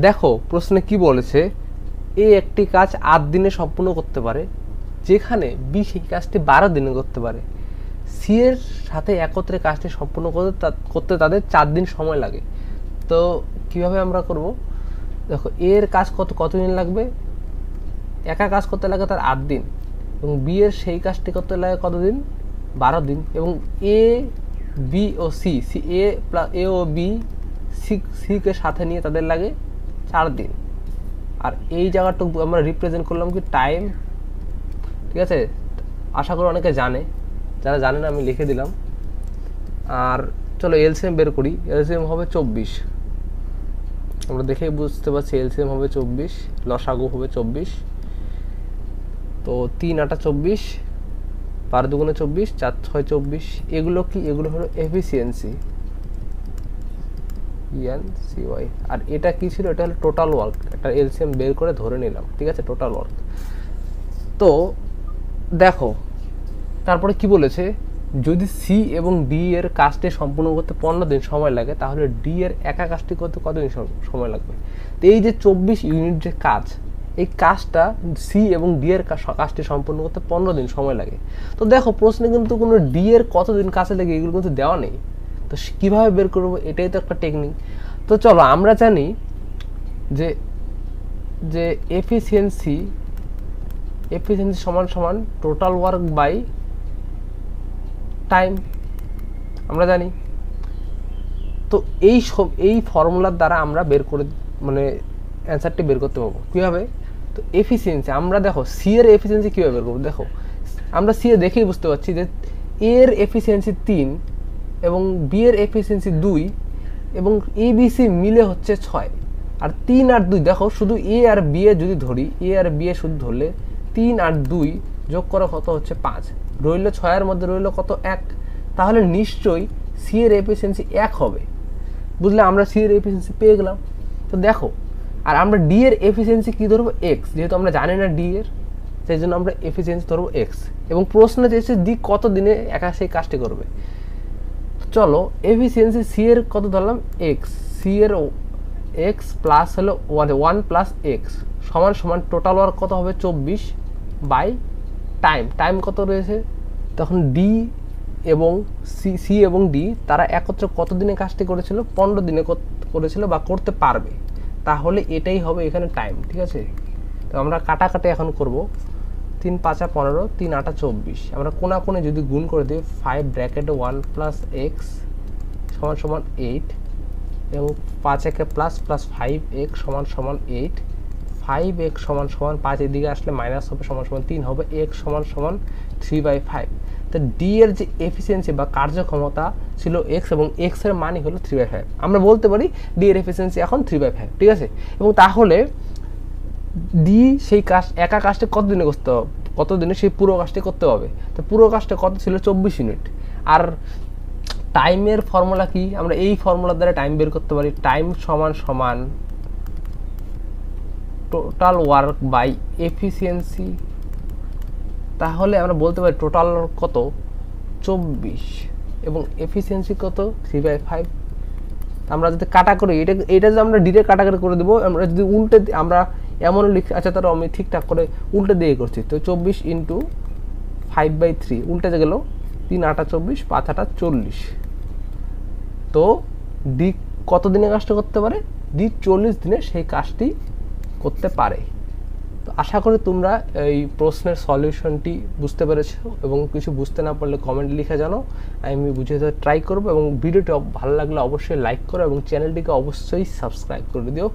দেখো প্রশ্নে কি বলেছে, এ একটি কাজ 8 দিনে সম্পূর্ণ করতে পারে, যেখানে বি সেই কাজটি 12 দিনে করতে পারে। সি এর সাথে একত্রে কাজটি সম্পূর্ণ করতে তাদের 4 দিন সময় লাগে। তো কিভাবে আমরা করব? দেখো এর কাজ কতদিন লাগবে, একা কাজ করতে লাগে তার 8 দিন, এবং বি এর সেই কাজটি করতে লাগে কতদিন, 12 দিন, এবং A B O C A O B সিকে সাথে নিয়ে তাদের লাগে 4 দিন। আর এই জায়গাটুকু আমরা রিপ্রেজেন্ট করলাম কি টাইম। ঠিক আছে, আশা করি অনেকে জানে, যারা জানে না আমি লিখে দিলাম। আর চলো এলসিএম বের করি। এলসিএম হবে 24, আমরা দেখেই বুঝতে পারছি এলসিএম হবে 24, লসাগু হবে 24। তো 3 8 24, 12 দুগুণে 24, 4 6 24। এগুলো কি, এগুলো হলো এফিসিয়েন্সি, ENCY। আর এটা কি ছিল, এটা হলো টোটাল ওয়ার্ক। একটা এলসিএম বের করে ধরে নিলাম, ঠিক আছে, টোটাল ওয়ার্ক। তো দেখো তারপরে কি বলেছে, যদি সি এবং ডি এর কাজটি সম্পূর্ণ করতে 15 দিন সময় লাগে, তাহলে ডি এর একা কাজটি করতে কতদিন সময় লাগবে? তো এই যে 24 ইউনিট যে কাজ, এই কাজটা সি এবং ডি এর কাজটি সম্পূর্ণ করতে 15 দিন সময় লাগে। তো দেখো প্রশ্নে কিন্তু কোনো ডি এর কতদিন কাজে লাগে এগুলো কিন্তু দেওয়া নেই। তো কীভাবে বের করবো, এটাই তো একটা টেকনিক। তো চলো আমরা জানি যে যে এফিসিয়েন্সি সমান সমান টোটাল ওয়ার্ক বাই টাইম, আমরা জানি। তো এই ফর্মুলার দ্বারা আমরা বের করে মানে অ্যান্সারটি বের করতে পারবো। কীভাবে? তো এফিসিয়েন্সি, আমরা দেখো সি এর এফিসিয়েন্সি কীভাবে বের করবো, দেখো আমরা সি এ দেখেই বুঝতে পারছি যে এর এফিসিয়েন্সি 3 এবং বি এর এফিসিয়েন্সি 2 এবং এ বি সি মিলে হচ্ছে 6। আর 3 আর 2 দেখো, শুধু এ আর বি এ যদি ধরি, এ আর বি এ শুধু ধরলে 3 আর 2 যোগ করে কত হচ্ছে 5, রইল 6 মধ্যে রইল কত 1। তাহলে নিশ্চয়ই সি এর এফিসিয়েন্সি 1 হবে। বুঝলে, আমরা সি এর এফিসিয়েন্সি পেয়ে গেলাম। তো দেখো, আর আমরা ডি এর এফিসিয়েন্সি কী ধরবো, এক্স, যেহেতু আমরা জানি না ডি এর, সেই জন্য আমরা এফিসিয়েন্সি ধরবো এক্স। এবং প্রশ্নে চেয়েছে ডি কত দিনে একা সেই কাজটি করবে। চলো এফিসিয়েন্সি সি এর কত ধরলাম, এক্স, সি এর এক্স প্লাস হলো 1 প্লাস এক্স সমান সমান টোটাল ওয়ার্ক কত হবে 24 বাই টাইম কত রয়েছে। তখন ডি এবং সি এবং ডি তারা একত্রে কত দিনে কাজটি করেছিল, 15 দিনে করেছিল বা করতে পারবে। তাহলে এটাই হবে এখানে টাইম। ঠিক আছে, তো আমরা কাটাকাটি এখন করব। 3 5 15, 3 8 24। আমরা কোণে যদি গুণ করে দিই, 5 ব্র্যাকেটে 1 প্লাস এক্স সমান সমান 8, এবং 5 একে প্লাস 5x সমান সমান 8, 5x সমান সমান 5 এদিকে আসলে মাইনাস হবে সমান সমান 3 হবে, x সমান সমান 3/5। তো ডি এর যে এফিসিয়েন্সি বা কার্যক্ষমতা ছিল x, এবং x এর মানই হলো 3/5। আমরা বলতে পারি ডি এর এফিসিয়েন্সি এখন 3/5। ঠিক আছে, এবং তাহলে ডি সেই একা কাজটা কতদিনে সেই পুরো কাজটি করতে হবে। তো পুরো কাজটা কত ছিল, 24 ইউনিট। আর টাইমের ফর্মুলা কি, আমরা এই ফর্মুলার দ্বারা টাইম বের করতে পারি। টাইম সমান সমান টোটাল ওয়ার্ক বাই এফিসিয়েন্সি। তাহলে আমরা বলতে পারি টোটাল ওয়ার্ক কত 24 এবং এফিসিয়েন্সি কত 3/5। আমরা যদি কাটা করি, এটা যদি আমরা ডিরেক্ট কাটাকাটি করে দেবো, আমরা যদি উল্টে আমরা এমন আচ্ছা তারও আমি ঠিকঠাক করে উল্টে দিয়ে করছি। তো 24 ইন্টু 5/3 উল্টে গেল 3 8 24, 5 8 40। তো ডি কত দিনে কাজটা করতে পারে, ডি 40 দিনে সেই কাজটি করতে পারে। তো আশা করি তোমরা এই প্রশ্নের সলিউশনটি বুঝতে পেরেছো, এবং কিছু বুঝতে না পারলে কমেন্ট লিখে জানো, আমি বুঝে দেওয়ার ট্রাই করবো। এবং ভিডিওটি ভালো লাগলে অবশ্যই লাইক করো এবং চ্যানেলটিকে অবশ্যই সাবস্ক্রাইব করে দিও।